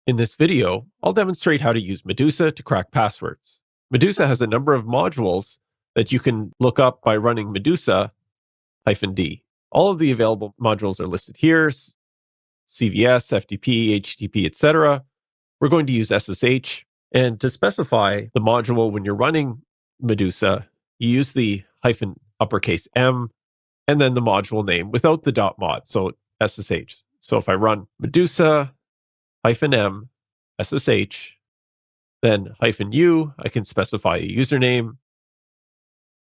In this video, I'll demonstrate how to use Medusa to crack passwords. Medusa has a number of modules that you can look up by running Medusa-D. All of the available modules are listed here: CVS, FTP, HTTP, etc. We're going to use SSH. And to specify the module when you're running Medusa, you use the -M and then the module name without the .mod, so SSH. So if I run Medusa -M SSH, then -U, I can specify a username.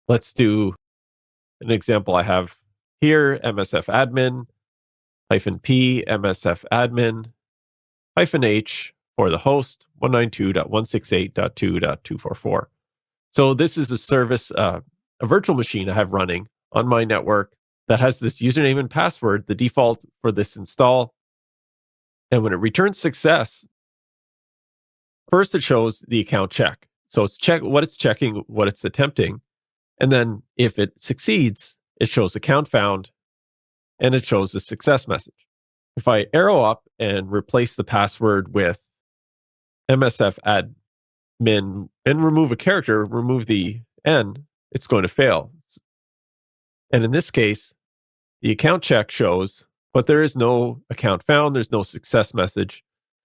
Let's do an example I have here: MSFadmin, -P, MSFadmin, -H for the host, 192.168.2.244. So this is a service, a virtual machine I have running on my network that has this username and password, the default for this install. And when it returns success, first it shows the account check. So it's checking, what it's attempting. And then if it succeeds, it shows account found, and it shows a success message. If I arrow up and replace the password with MSFadmin and remove a character, remove the N, it's going to fail. And in this case, the account check shows, but there is no account found, there's no success message.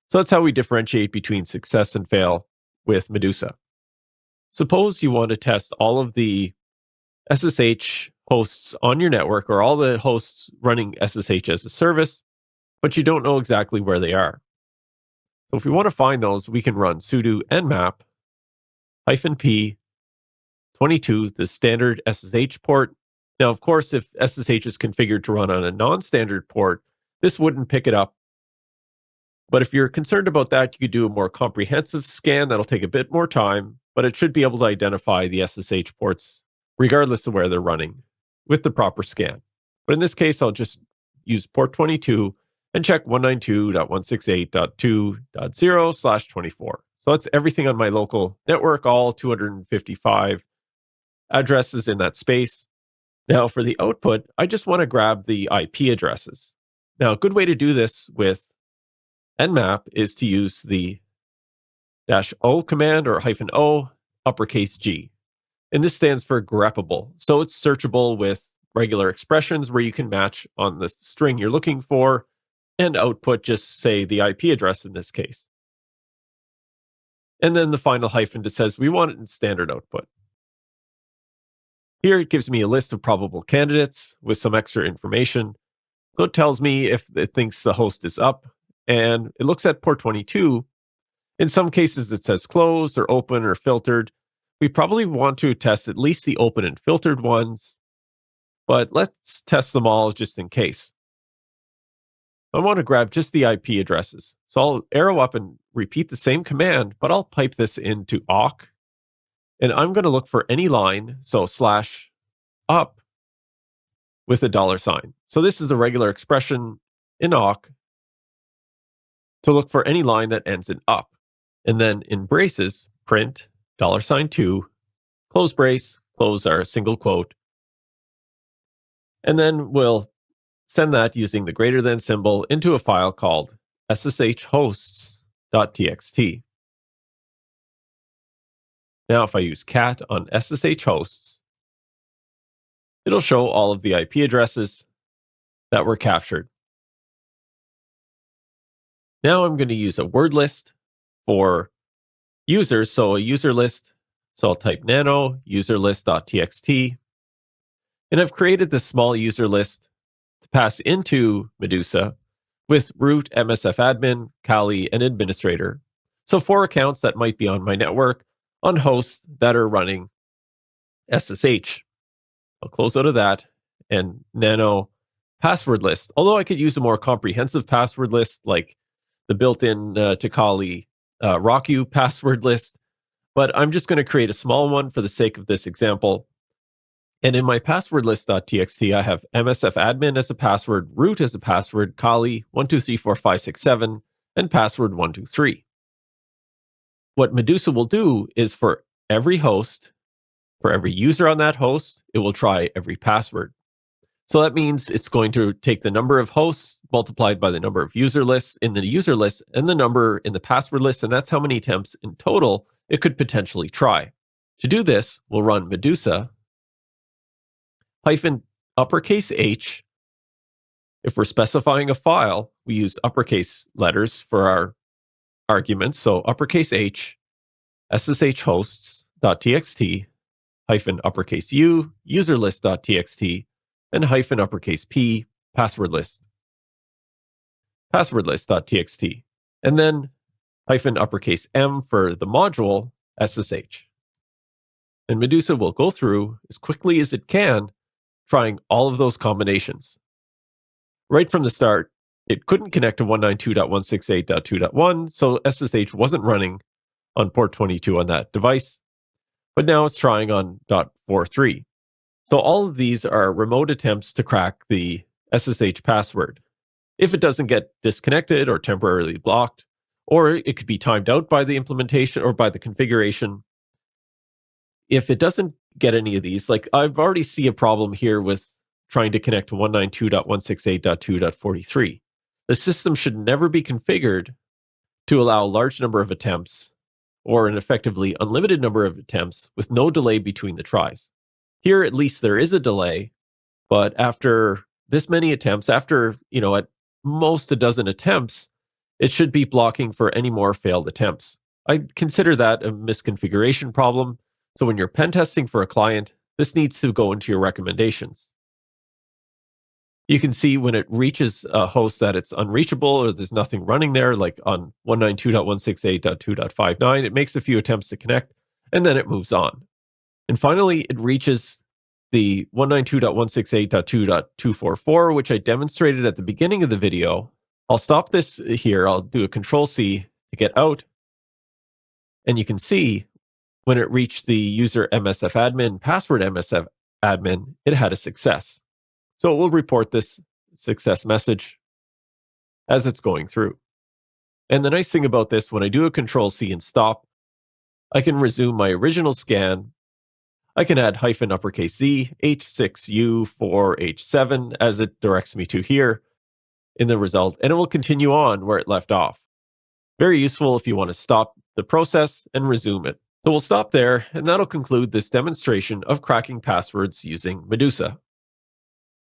So that's how we differentiate between success and fail with Medusa. Suppose you want to test all of the SSH hosts on your network, or all the hosts running SSH as a service, but you don't know exactly where they are. So if we want to find those, we can run sudo nmap -p 22, the standard SSH port. Now, of course, if SSH is configured to run on a non-standard port, this wouldn't pick it up. But if you're concerned about that, you could do a more comprehensive scan. That'll take a bit more time, but it should be able to identify the SSH ports regardless of where they're running with the proper scan. But in this case, I'll just use port 22 and check 192.168.2.0/24. So that's everything on my local network, all 255 addresses in that space. Now for the output, I just want to grab the IP addresses. Now, a good way to do this with nmap is to use the -O command, or -O uppercase G. And this stands for greppable. So it's searchable with regular expressions where you can match on the string you're looking for and output just, say, the IP address in this case. And then the final hyphen that says we want it in standard output. Here it gives me a list of probable candidates with some extra information. So it tells me if it thinks the host is up, and it looks at port 22. In some cases, it says closed or open or filtered. We probably want to test at least the open and filtered ones, but let's test them all just in case. I want to grab just the IP addresses. So I'll arrow up and repeat the same command, but I'll pipe this into awk. And I'm going to look for any line, so /up with a $sign. So this is a regular expression in awk to look for any line that ends in up. And then in braces, print $2, close brace, close our single quote. And then we'll send that using the greater than symbol into a file called sshhosts.txt. Now, if I use cat on SSH hosts, it'll show all of the IP addresses that were captured. Now I'm going to use a word list for users, so a user list. So I'll type nano userlist.txt. And I've created this small user list to pass into Medusa with root, MSFadmin, Kali, and administrator. So 4 accounts that might be on my network on hosts that are running SSH. I'll close out of that and nano password list. Although I could use a more comprehensive password list like the built-in to Kali RockU password list, but I'm just going to create a small one for the sake of this example. And in my password list.txt, I have MSFadmin as a password, root as a password, Kali 1234567, and password 123. What Medusa will do is for every host, for every user on that host, it will try every password. So that means it's going to take the number of hosts multiplied by the number of user lists in the user list and the number in the password list, and that's how many attempts in total it could potentially try. To do this, we'll run Medusa hyphen uppercase H. If we're specifying a file, we use uppercase letters for our arguments. So uppercase H, SSH hosts.txt, hyphen uppercase U, userlist.txt, and hyphen uppercase P, passwordlist.txt, and then hyphen uppercase M for the module SSH. And Medusa will go through as quickly as it can, trying all of those combinations. Right from the start, it couldn't connect to 192.168.2.1, so SSH wasn't running on port 22 on that device, but now it's trying on .43. So all of these are remote attempts to crack the SSH password. If it doesn't get disconnected or temporarily blocked, or it could be timed out by the implementation or by the configuration. If it doesn't get any of these, like I've already see a problem here with trying to connect to 192.168.2.43. The system should never be configured to allow a large number of attempts or an effectively unlimited number of attempts with no delay between the tries. Here, at least there is a delay, but after this many attempts, after, at most a dozen attempts, it should be blocking for any more failed attempts. I consider that a misconfiguration problem. So when you're pen testing for a client, this needs to go into your recommendations. You can see when it reaches a host that it's unreachable or there's nothing running there, like on 192.168.2.59, it makes a few attempts to connect and then it moves on. And finally, it reaches the 192.168.2.244, which I demonstrated at the beginning of the video. I'll stop this here. I'll do a Control-C to get out. And you can see when it reached the user MSF admin, password MSF admin, it had a success. So it will report this success message as it's going through. And the nice thing about this, when I do a Control-C and stop, I can resume my original scan. I can add hyphen uppercase Z, H6U, 4, H7, as it directs me to here in the result, and it will continue on where it left off. Very useful if you want to stop the process and resume it. So we'll stop there, and that'll conclude this demonstration of cracking passwords using Medusa.